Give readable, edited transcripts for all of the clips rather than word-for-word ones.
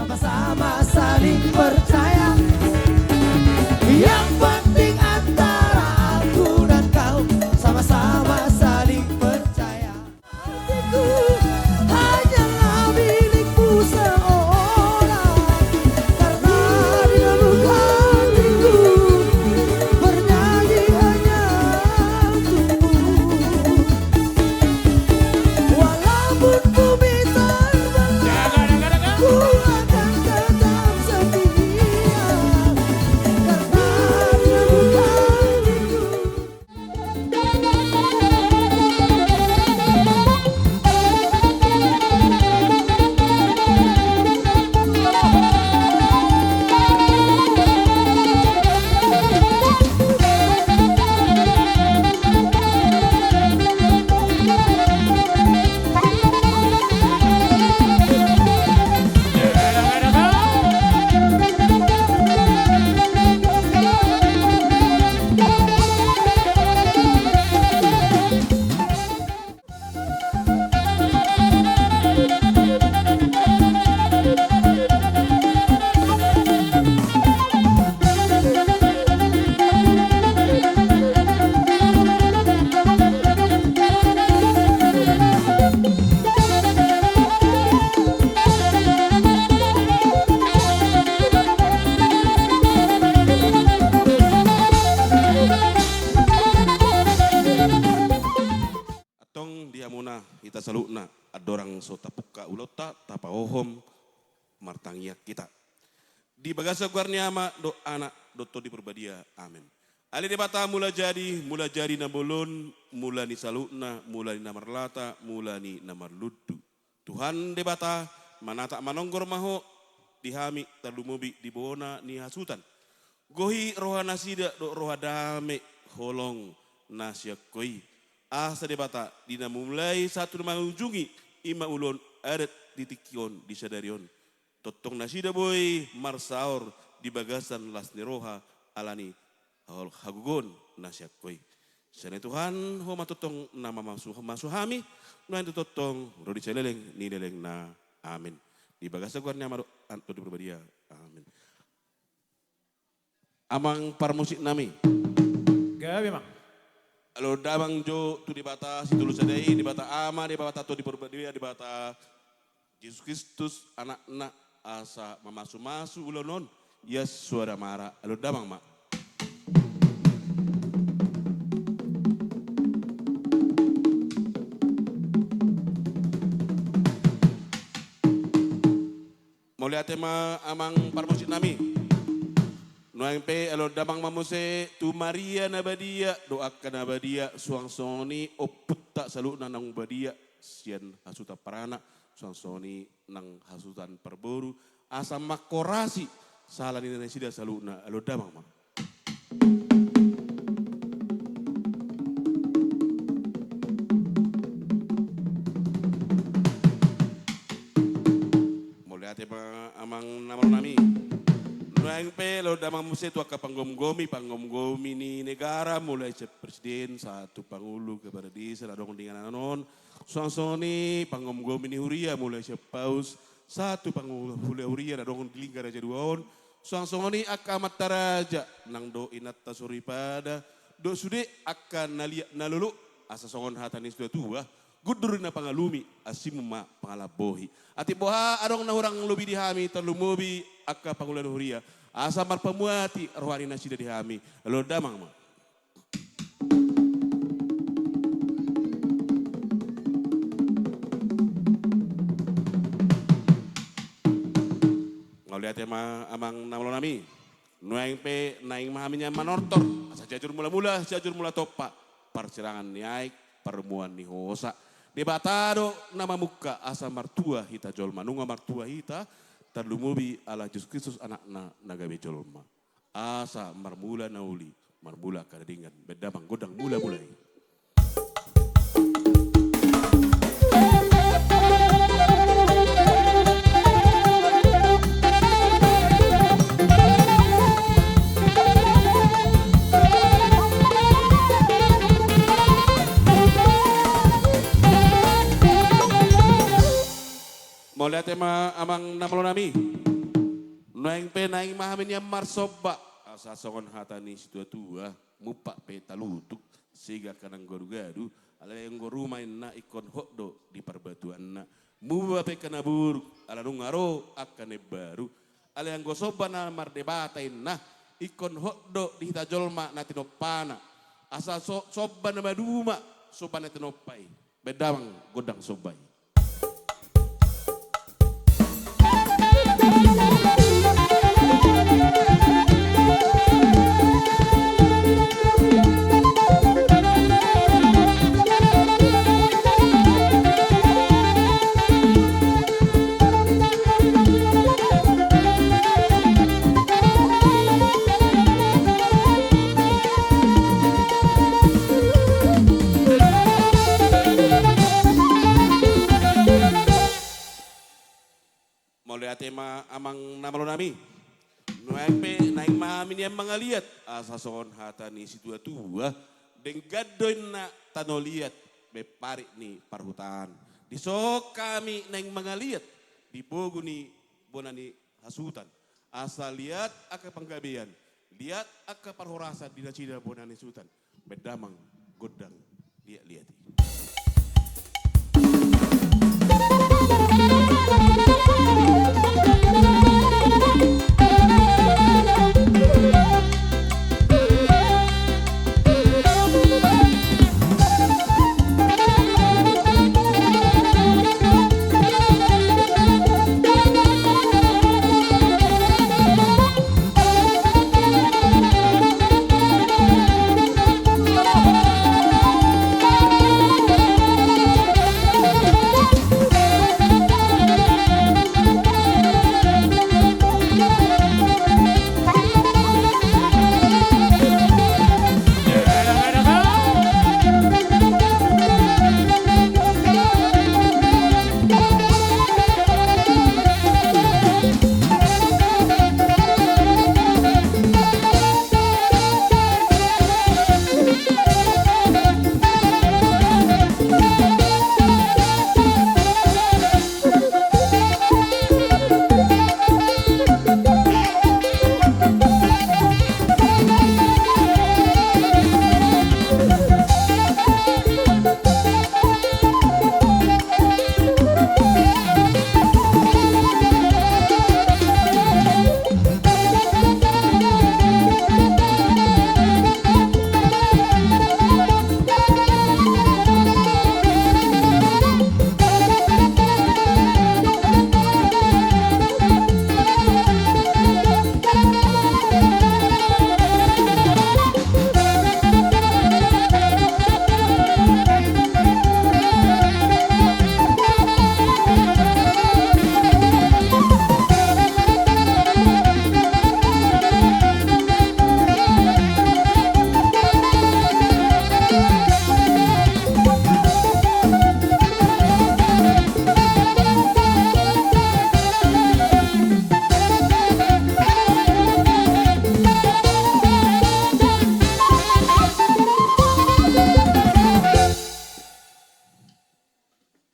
Sama-sama saling percaya. Yang penting antara aku dan kau sama-sama saling percaya. Hatiku hanyalah milikmu seorang, karena di dalam hatiku bernyanyi hanya untukmu. Walaupun bumi terbelah, ku akan tetap setia, karena dia bukan diriku. Atong dia muna kita saluna adorang so tapuka ulota tapaohom martangiak kita. Di bagasa guarniama do anak doto di perbadia. Amin. Ali di bata mula jadi na bolon, mula ni saluna, mula ni namarlata, mula ni namarludu. Tuhan di bata manata manonggor maho dihami talumubi di bona ni hasutan. Gohi roha nasida do roha dame holong nasyak koi. Asa debata dina mulai satu mengunjungi ima ulon adat ditikion di sadarion. Totong nasida boy marsaor di bagasan las niroha alani hagugon nasyak koi. Sana Tuhan homa totong nama masuhami nuan totong rodi celeleng ni leleng na amin. Di bagasan guarnya maro anto di perbadia amin. Amang parmusik nami. Gabi mang. Alo damang jo tu di bata situlu sadai di bata ama di bata tu di perbadia di bata Yesus Kristus anak-anak asa mamasu-masu ulonon yes suara mara alo damang mak. Mau lihat tema amang parmusik nami. Nuang pe alo damang mamuse tu Maria nabadia doakan nabadia suang soni oputta salu nanang badia sian hasuta parana suang soni nang hasutan perboru asa makorasi salah ni sida salu na alo damang ma. Mau lihat tema amang nama nami. Nuang pelo damang muse tu aka panggom-gomi ni negara mulai presiden satu pangulo kepada desa adong dengan anon suang-soni panggom-gomi ni huria mulai paus satu pangulo huria adong dilingkar aja duaon suang-soni aka mataraja nang do inat tasuripada do sude akan nalia nalulu asa songon hatanis dua tua gudur na pangalumi asimuma pangalabohi ati boha adong na hurang lubi dihami terlumubi aka pangulan huria asa marpamuati rohani nasida dihami lo damang ma. Ngoliat ya ma amang namlo nami nuaing pe naing mahaminya manortor asa jajur mula topa parcerangan niaik permuan ni hosa di batado nama muka asa martua hita jolma nunga martua hita terlumubi ala Yesus Kristus anak-anak nagabe jolma asa marmula nauli marmula kadingan beda manggodang mula-mulai. Mau lihat tema amang namlo nami. Noeng pe naing mahamin yang marsoba. Asa songon hatani situa tua. Mupak pe talutuk. Siga kanang goru-garu. Ala yang gorumain na ikon hokdo di perbatuan na. Muba pe kana buruk. Ala nungaro akane baru. Ala yang gosoba na mardebatain na. Ikon hokdo di hitajolma na tinopana. Asa soba na maduma. Soba na tinopai. Bedamang godang sobai. Tema amang namalo nami. Nuempe naing mamin yang mangaliat. Asa son hatani situa tua. Deng gadoin na tanoliat. Beparik ni parhutan. Disok kami naing mangaliat. Di bogu ni bonani hasutan. Asa lihat aka panggabean. Lihat aka parhorasa di nacida bonani sutan. Bedamang godang lihat-lihat.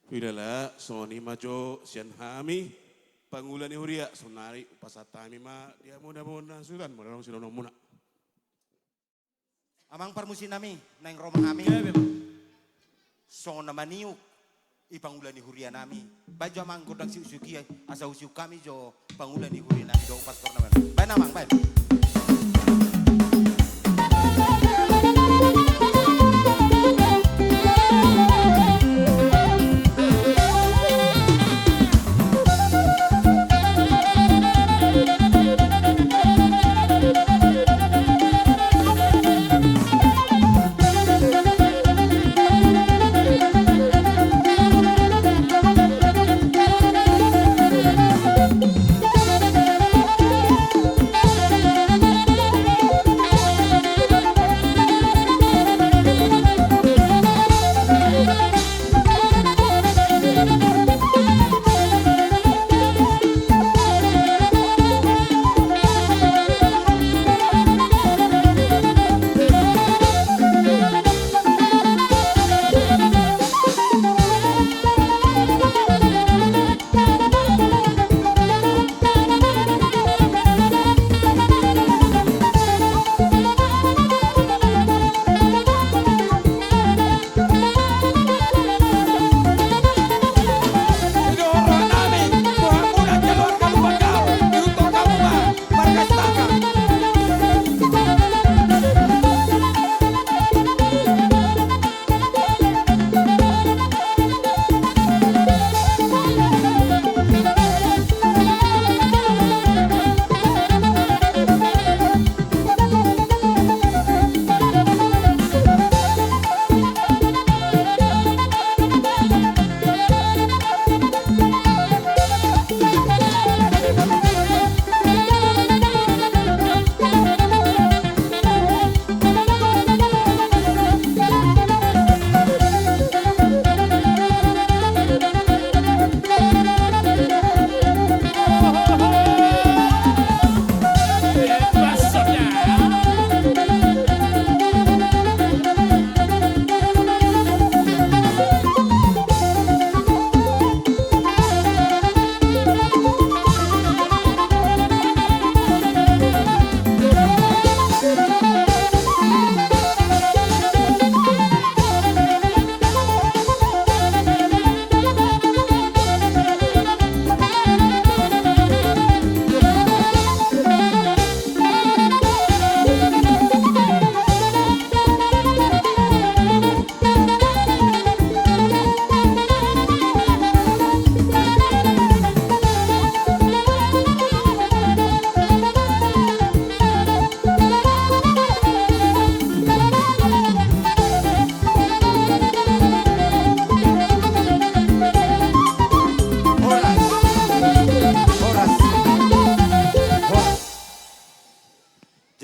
Widala soni majo sian hami pangulani huria sonari pasatami ma dia muna sudan muna sudan muna. Amang parmusin nami nang Roma kami. So namaniu ipangulani huria nami. Baju amang godang si usuki asa usiu kami jo pangulani huria nami do pastor naman. Bae namang bae.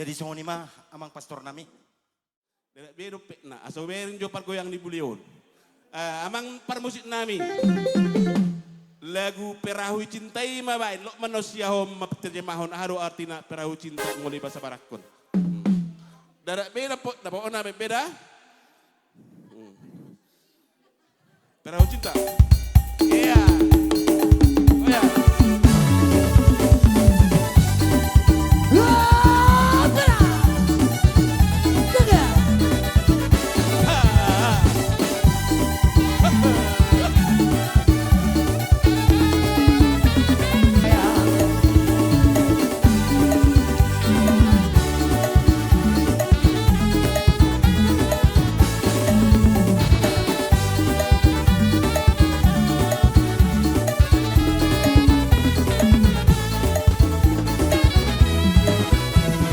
Jadi songoni mah amang pastor nami. Bero pe na aso meron jo pargoyang ni Bulion. Amang parmusik nami. Lagu Perahu Cintai mabain lo manusia mapterjemahon haro artina perahu cinta ngoli bahasa Barakon. Darat beda po ona beda. Perahu cinta. Iya. Oh ya.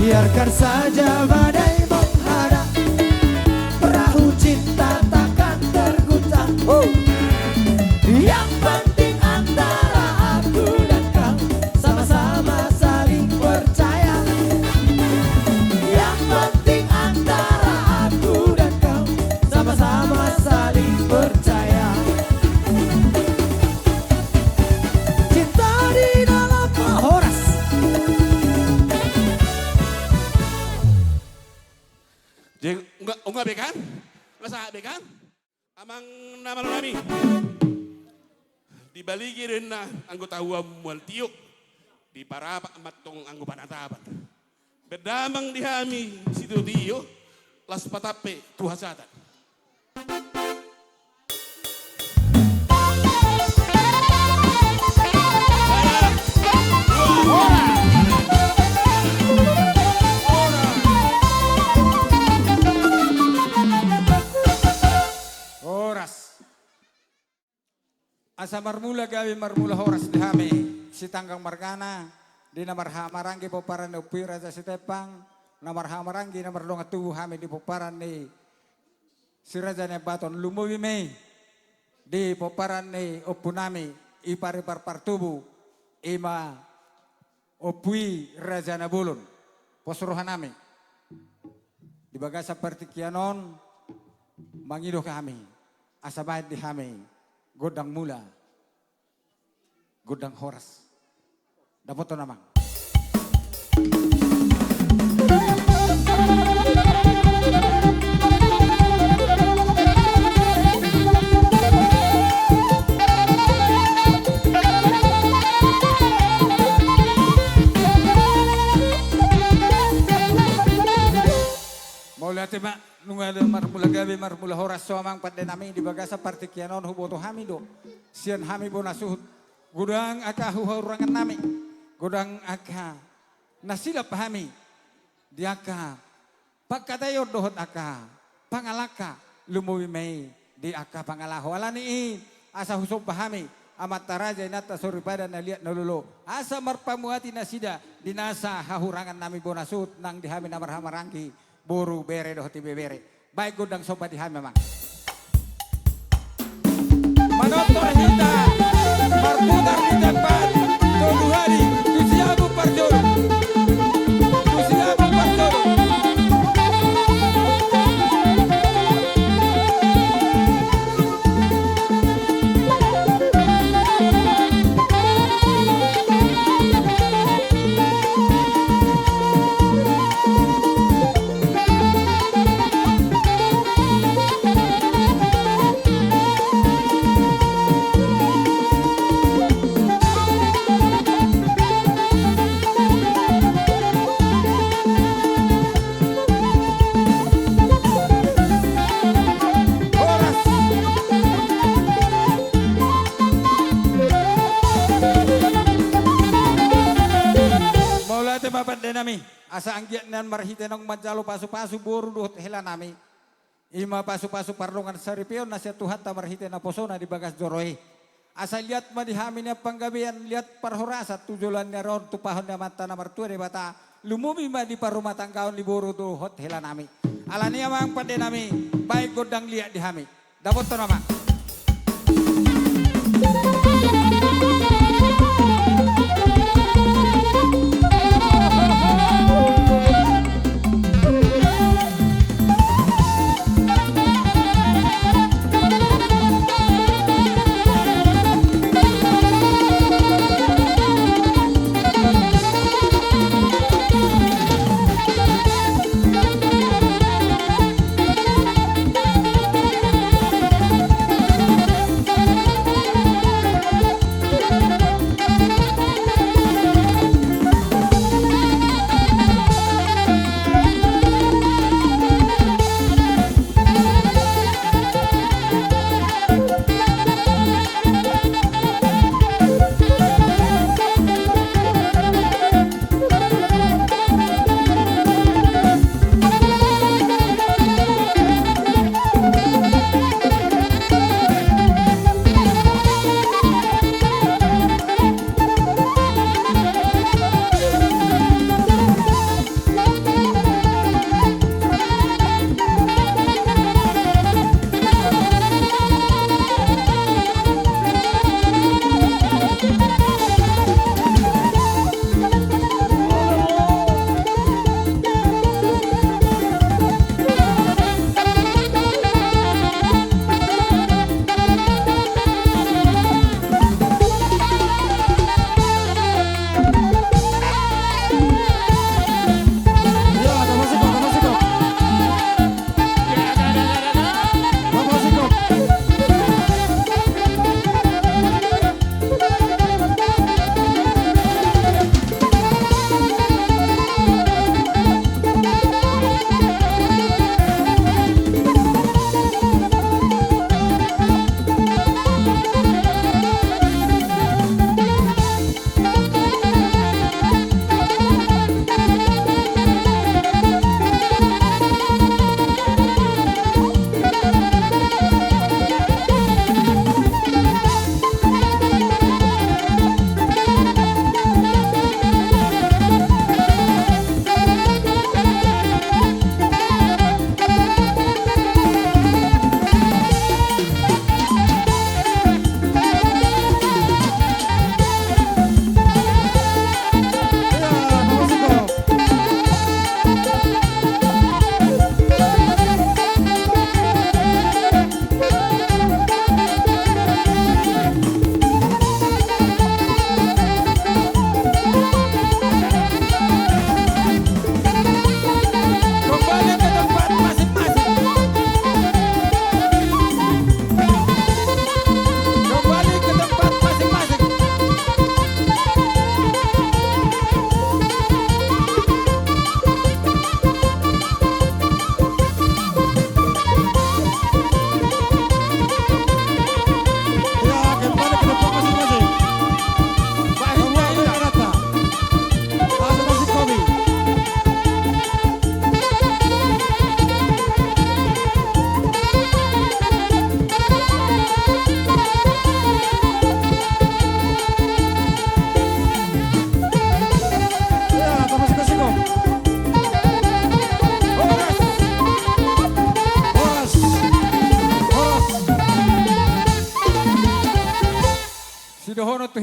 Biarkan saja badai menghadap, perahu cinta takkan terguncang. Yang penting antara aku dan kau sama-sama saling percaya. Yang penting antara aku dan kau sama-sama saling percaya. Cinta di dalam horas. Jeng enggak bekan? Masa bekan? Amang nama nami. Di baligirin na anggota huam mual tiuk. Di parapa matong anggo panatapan. Bedamang dihami situ tiyo. Las patape tuhasatan. Asa marmula gawi marmula horas dihami si tanggang margana di namar hamaranggi poparan ni upi raja si tepang namar hamaranggi namar donga tubuh hami di poparan ni si raja ni baton lumuwi me di poparan ni upunami ipari parpar tubuh ima upui raja na bulun posruhan nami di bagasa partikianon mangido kami asa bahet di hami godang mula, godang horas. Dapat to namang. Maula tema nunga de marmula gabi marmula horas so amang pada nami di bagasa partikianon huboto hamido sian hami bonasuhut gudang aka huhurangan nami gudang aka nasilap hami di aka pagkatayor dohot aka pangalaka lumuwi may di aka pangalaho alani asa husop hami amat taraja inata suripada na liat nalulo asa marpamuati nasida dinasa hahurangan nami bonasut nang dihami namar hamarangki buru bere doh tibe bere baik godang sobat di hami memang manotor hita marputar di tempat tunggu hari tusiabu parjol tusiabu parjol nami asa anggiat nan marhite nang majalo pasu-pasu boru dohot hela nami ima pasu-pasu parlongan saripion nasya Tuhan ta marhite na posona di bagas joroe asa lihat madihami na panggabian lihat parhorasa tujulan na ron tupahon na mata na martua di bata lumumi ma di parumah tanggaon di boru dohot hela nami alani amang pade nami baik godang lihat dihami dapat to nama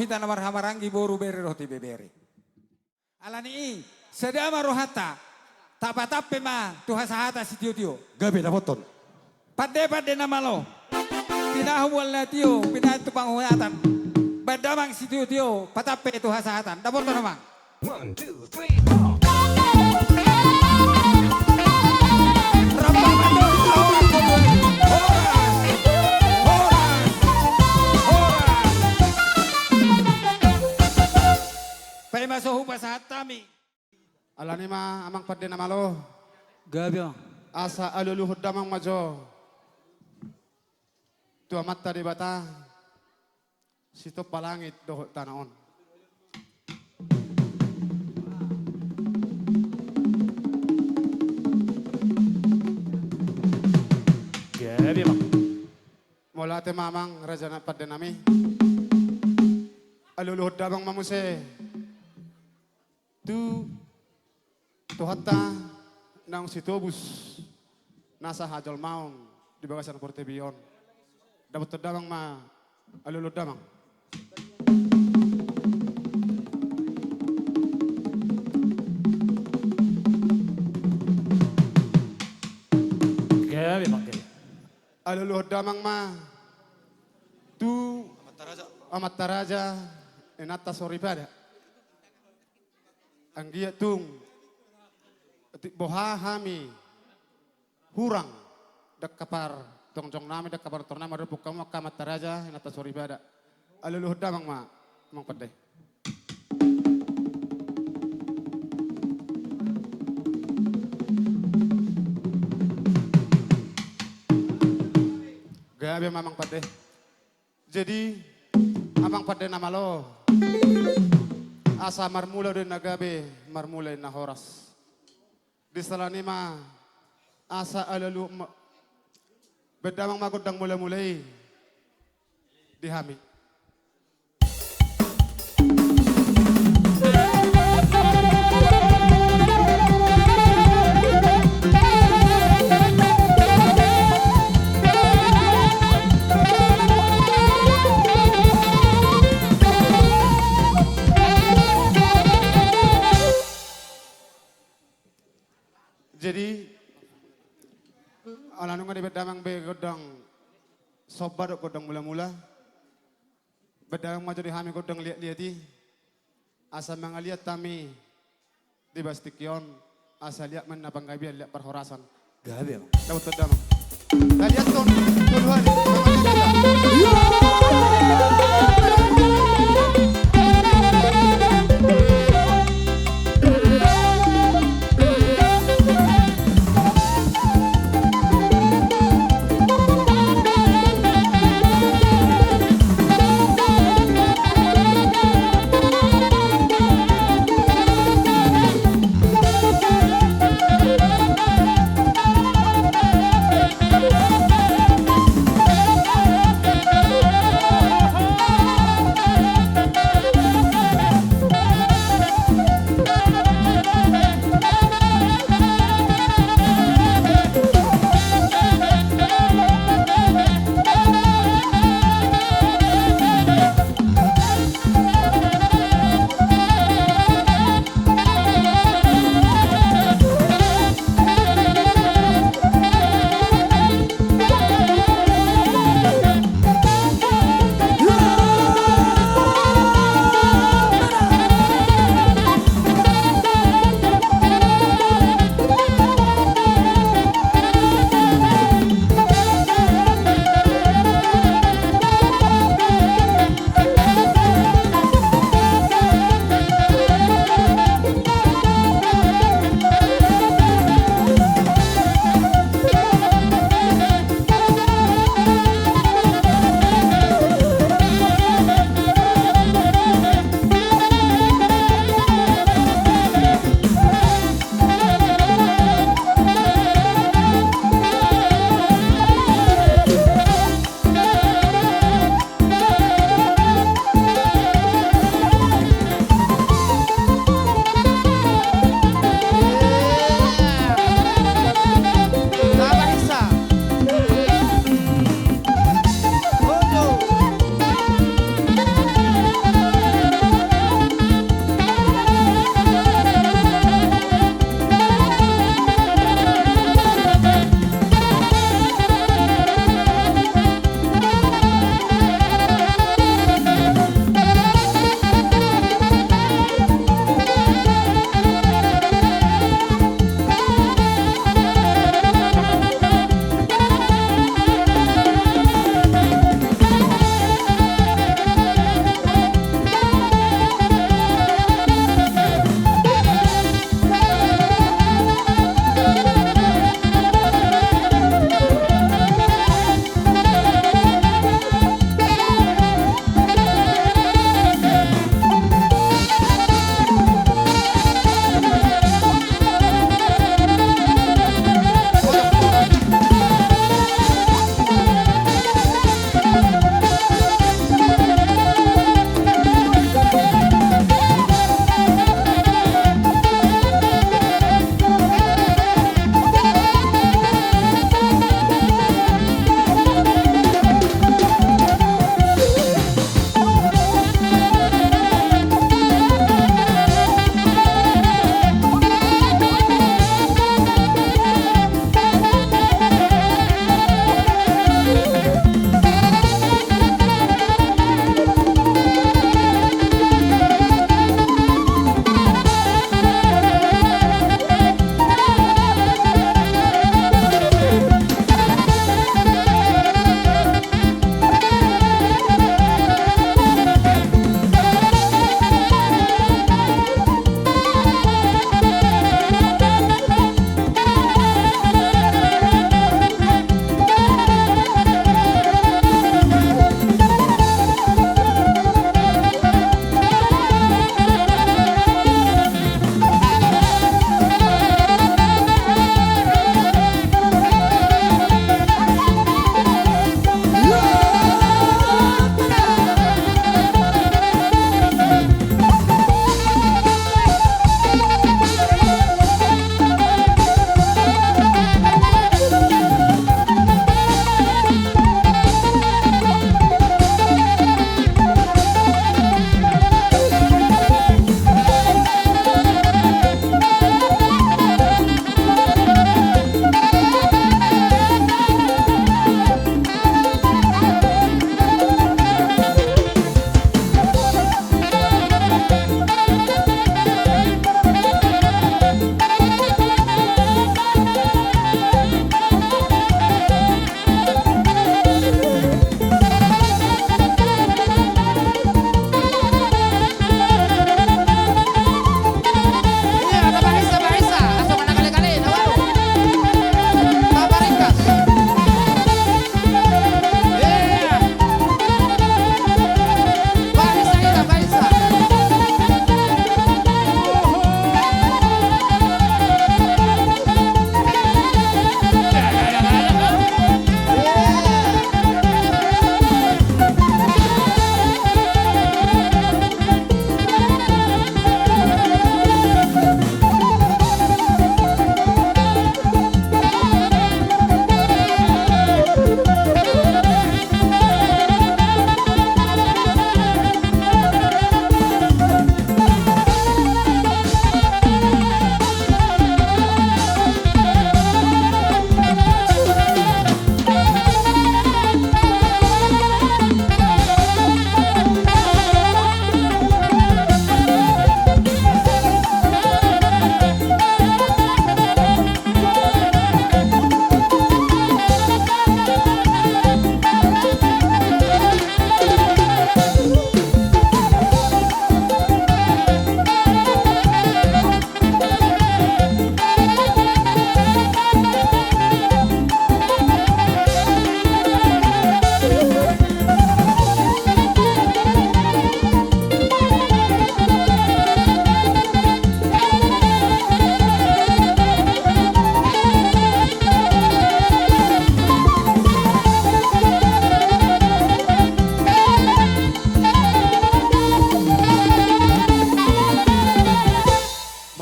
kita namar hamarangi boru beri roti beberi. Alani sedama rohata tapatape ma tuha sahata si tio. Gabi na boton. Pade nama lo. Pinahumul na tio, pinatu panghuyatan. Badamang si tio, patape tuha sahatan. Dapot to namang. 1, 2, 3, 4. Pay masuhupa sa hatami. Alani ma amang padde na malo. Gabi. Asa aluluhod damang majo. Tua mata di bata. Sito palangit doho tanaon. Gabi bang. Mula te mamang raja na padde nami. Aluluhod damang mamuse. Tuhata ng sitobus nasa hajol maong di bagasan ng Portebion. Dapat damang alulod damang. Gabi bang. Alulod damang amat taraja enata soribada. Ang giya tung bohahami hurang dak kapar tongjong nami dak kapar tornama repuk kamu kamat taraja enata soribada. Aluluhod damang mang padde. Gabi mamang padde. Jadi amang padde nama lo. Asa marmula din nagabi, marmula na horas. Di salanima, asa alalu, bedamang magudang mula-mulay, di hami. Jadi, alam nga di bedamang godang sobat godang mula-mula, bedamang maju di hami godang lihat-lihati, asa mga lihat tami di bastikyon, asa lihat man na panggabian lihat perhorasan. Gabi bang. Dapat bedamang. Lihat ton, tuduhan, mga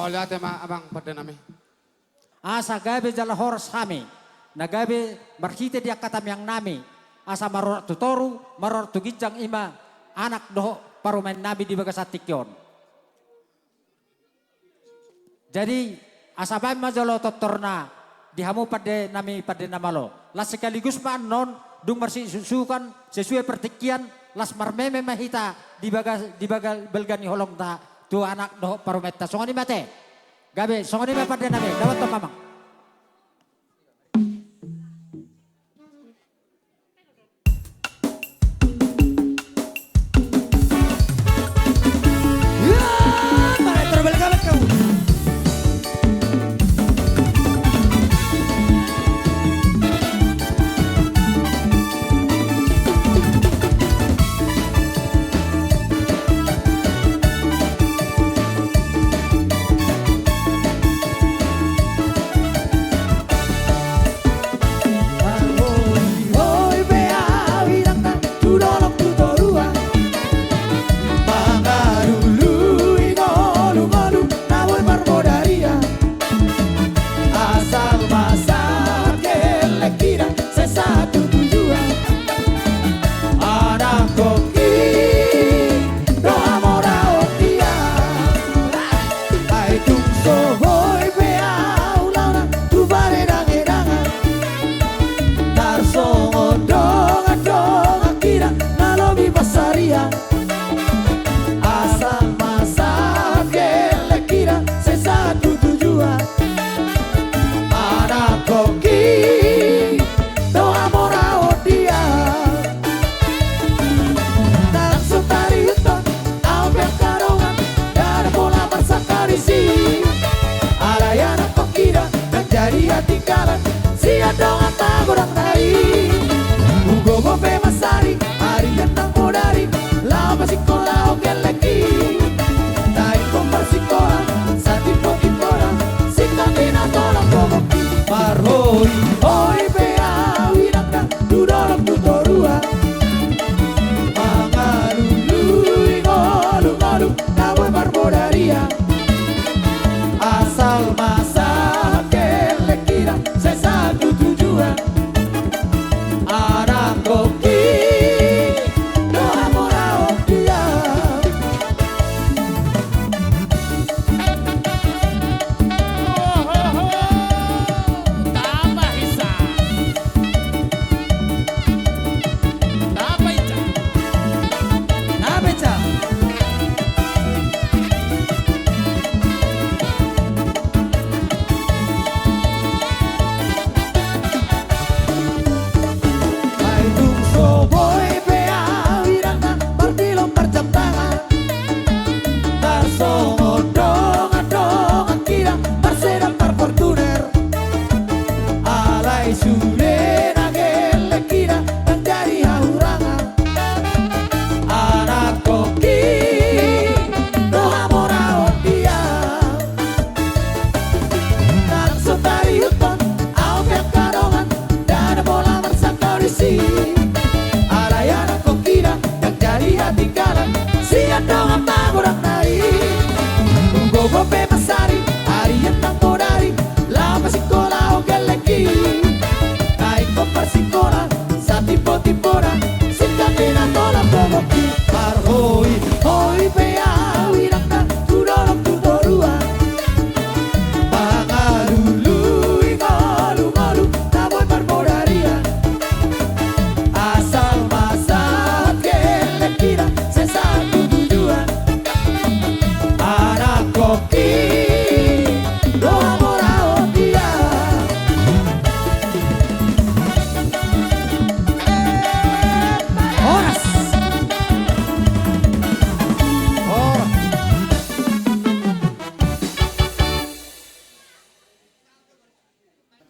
Mau lihat ya abang pada nami. Asa gabe jala horas hami. Nagabe markite dia katam yang nami. Asa maror tutoru, maror tugijang ima. Anak doho parumen nabi di bagasatikyon. Jadi asa bae majalo totorna. Dihamu pada nami pada namalo. Las sekaligus man non dung marsi susukan sesuai pertikian las marmeme mahita di bagal belgani holong ta tu anak doho parumeta songoni mate. Gabe songoni ma pada nami dawat to mamang.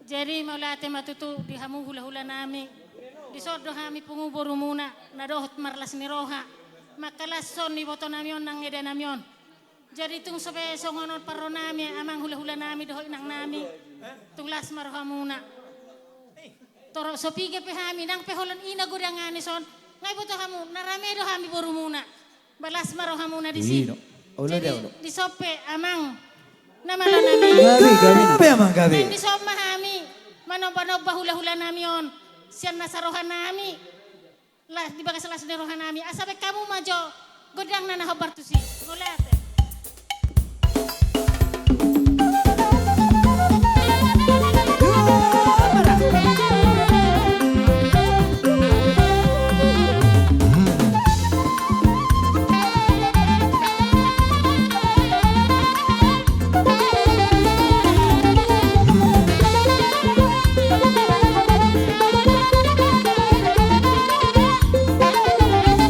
Jadi maulate matutu dihamu hula-hula nami. Disordo hami pungubur muna nadohot marlas ni roha. Makalas son ni boto namion nang eda namion. Jadi tung sobe songonon paro nami amang hula-hula nami dohot nang nami. Tung las maroha muna. Toro sopige pe hami nang peholan ina gudangani son. Ngai boto hamu narame do hami boru muna. Balas maroha muna di sini. Jadi di sope amang Namalo nami. Gabi emang gabi. Hindi so mahami. Manob-nob hula-hula nami yon. Siyan nasa rohan nami. Lah, di bagas las ni rohan nami. Asabe kamu majo. Godang na nahobar tu si. Ngulate.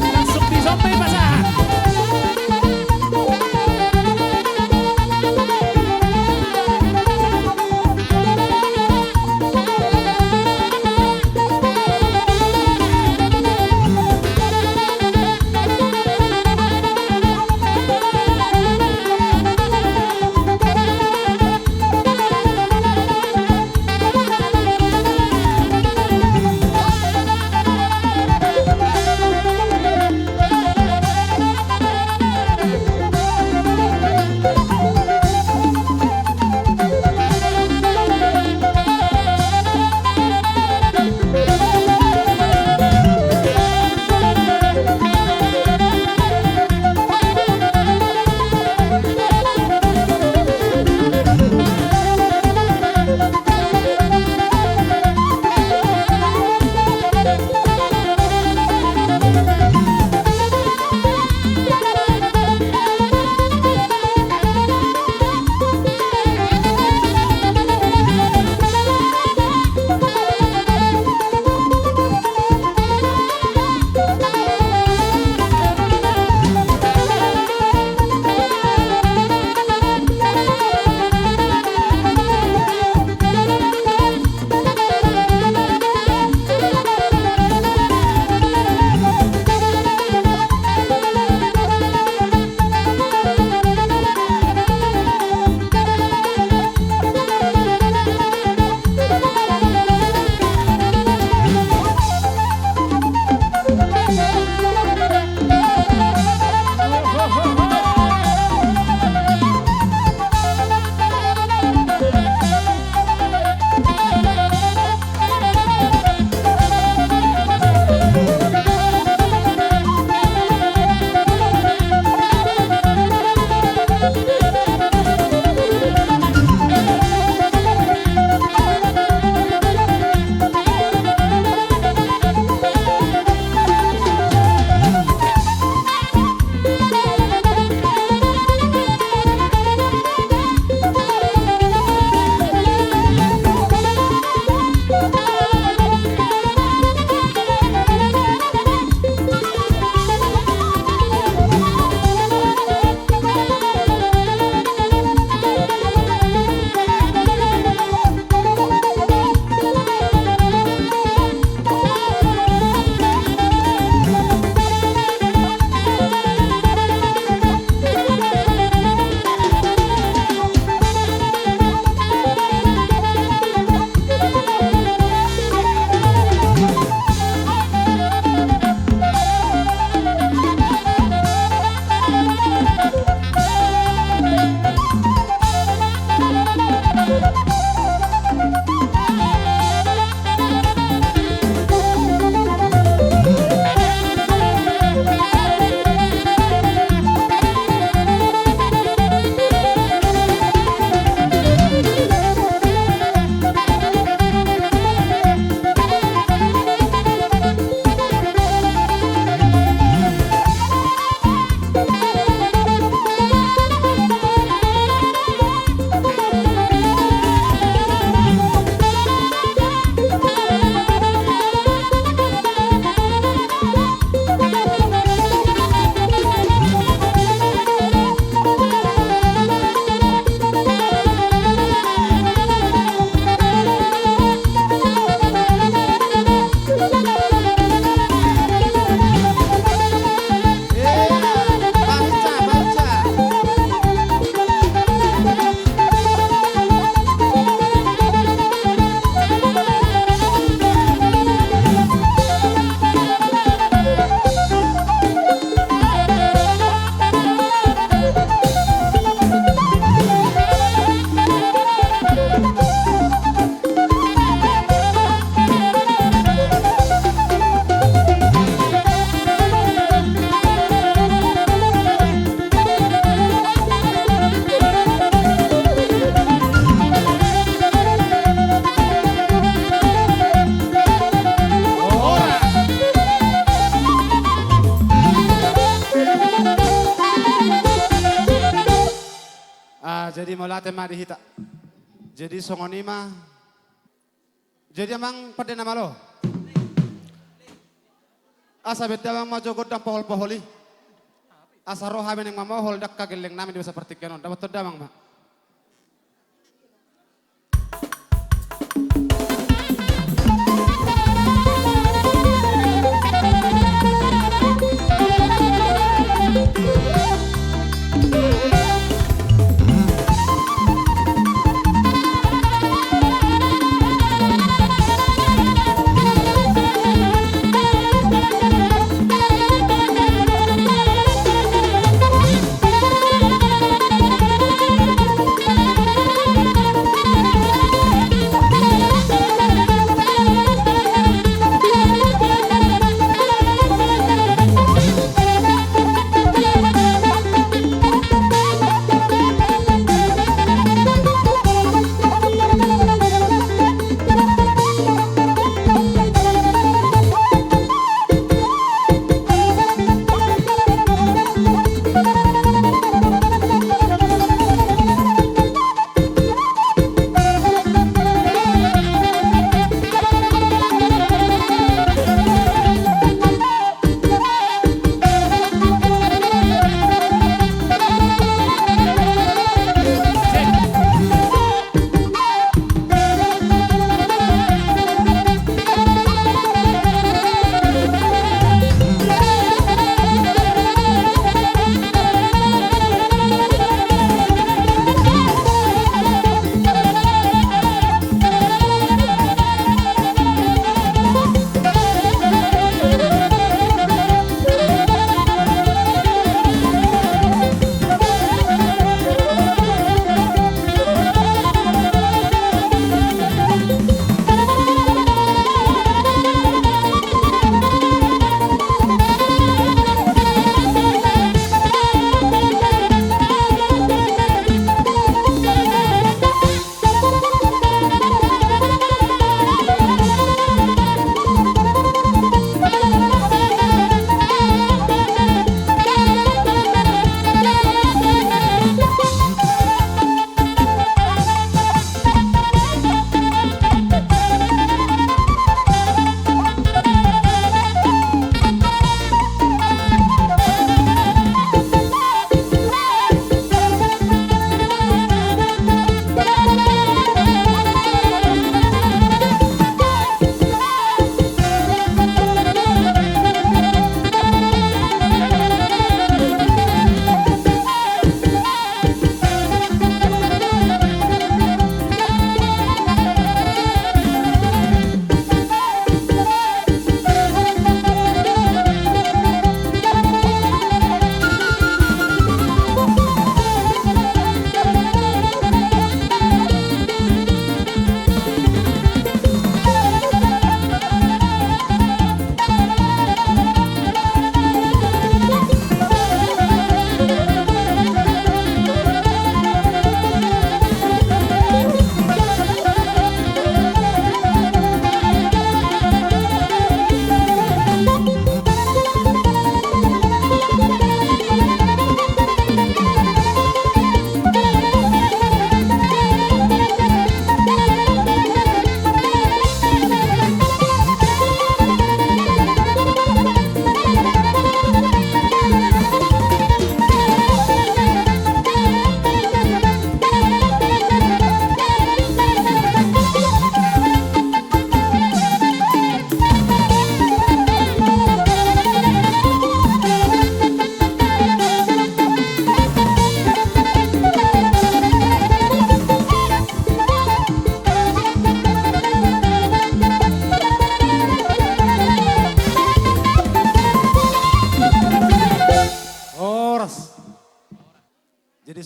Langsung disampai pasar. tema dihita. Jadi songonima. Jadi emang pada nama lo. Asa beda bang mau jogot dan pohol-poholi. Asa roh yang mamohol dak kageleng nami di seperti kenon. Dapat tuh damang mak.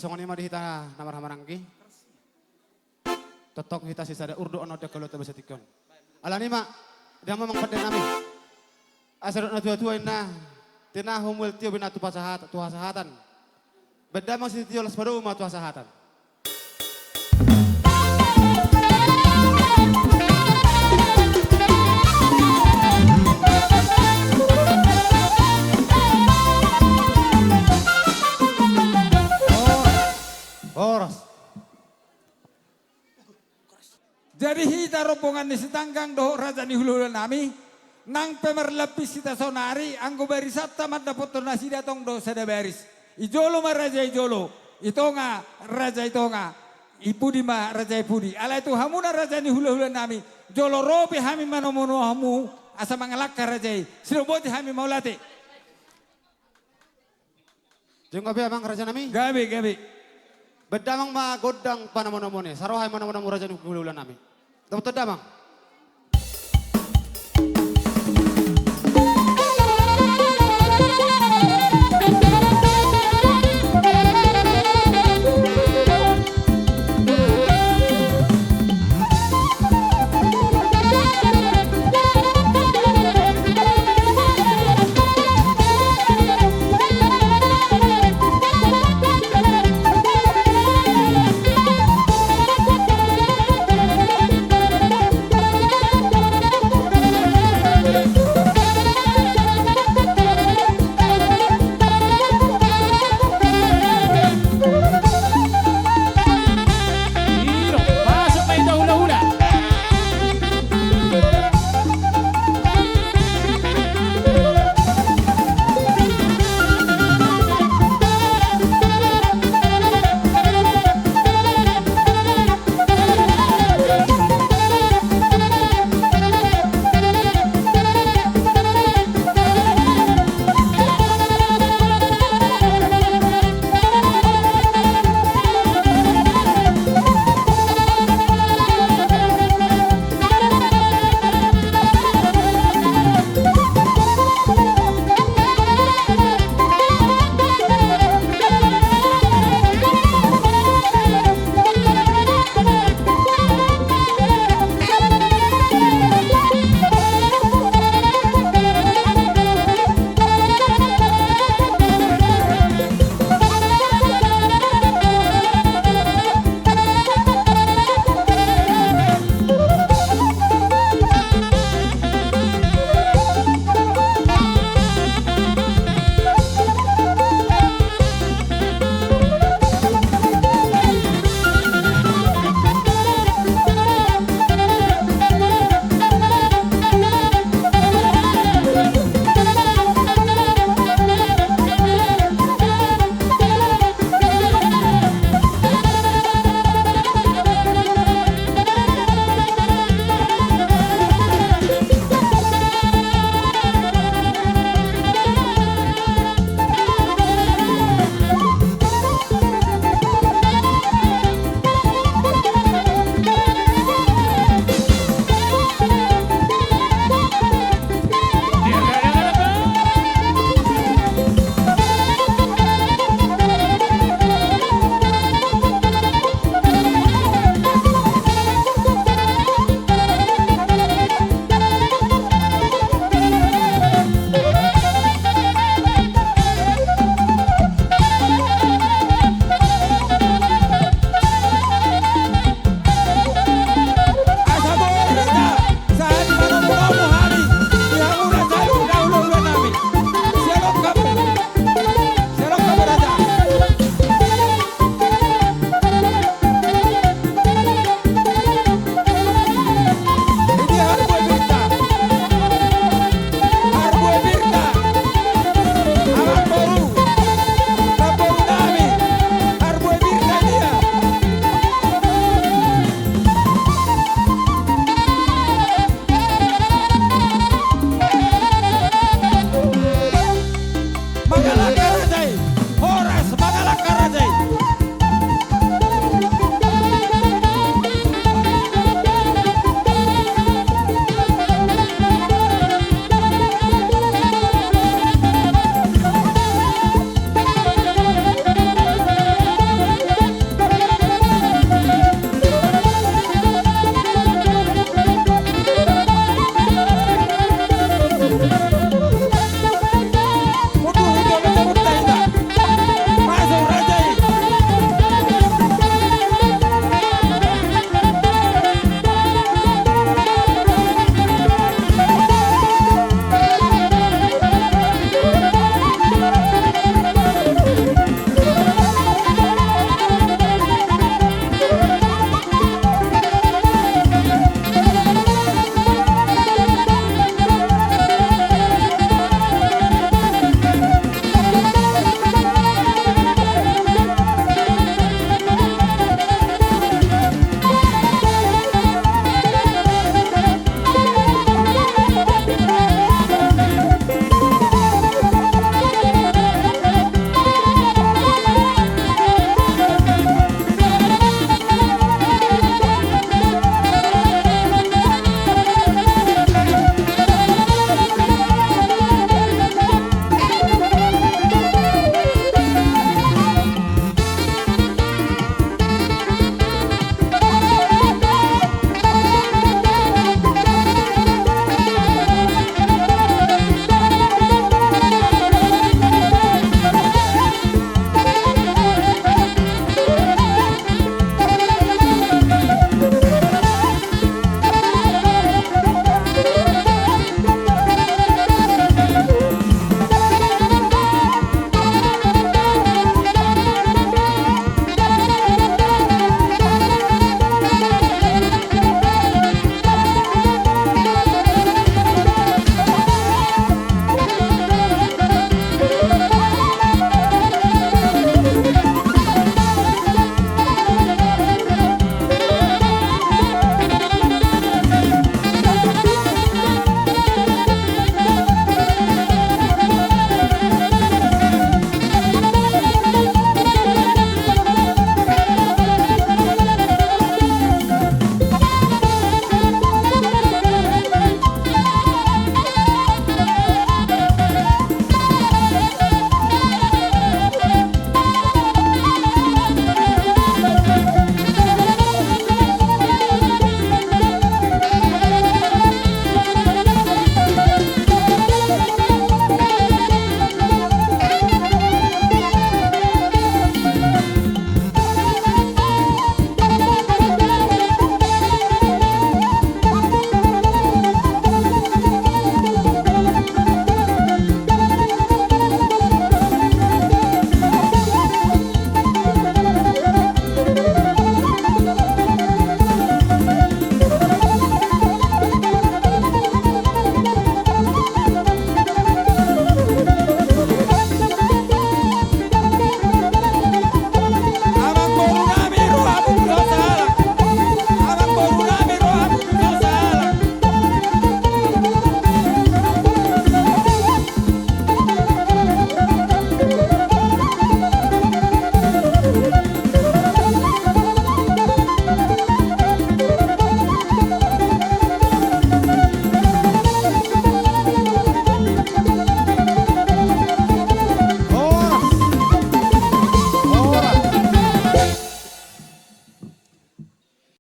songon ima dihita namar hamarangki. Totok hita sisada urdu ono de kalau tebasa tikon. Alani mak, dia memang pada nami. Asal na tua-tua ina, tina humul tio binatu pasahat, tuha sahatan. Beda masih tio las pada umat tuha sahatan. Horas. Jadi hita rombongan ni sitanggang doh raja ni hulu nami. Nang pemerlapis kita sonari. Anggo barisat tamat dapat nasi datong do sada baris. Ijolo ma raja ijolo. Ito nga raja ito nga. Ipudi ma raja ipudi. Ala itu hamuna raja ni hulu nami. Jolo rope hami manomono hamu. Asa mangalakka raja. Siloboti hami maulate. Jeng gabi amang raja nami. Gabi. Bedamang ma godang panamonomone. Sarohay manamonomo raja ni hululan nami. Dapat damang.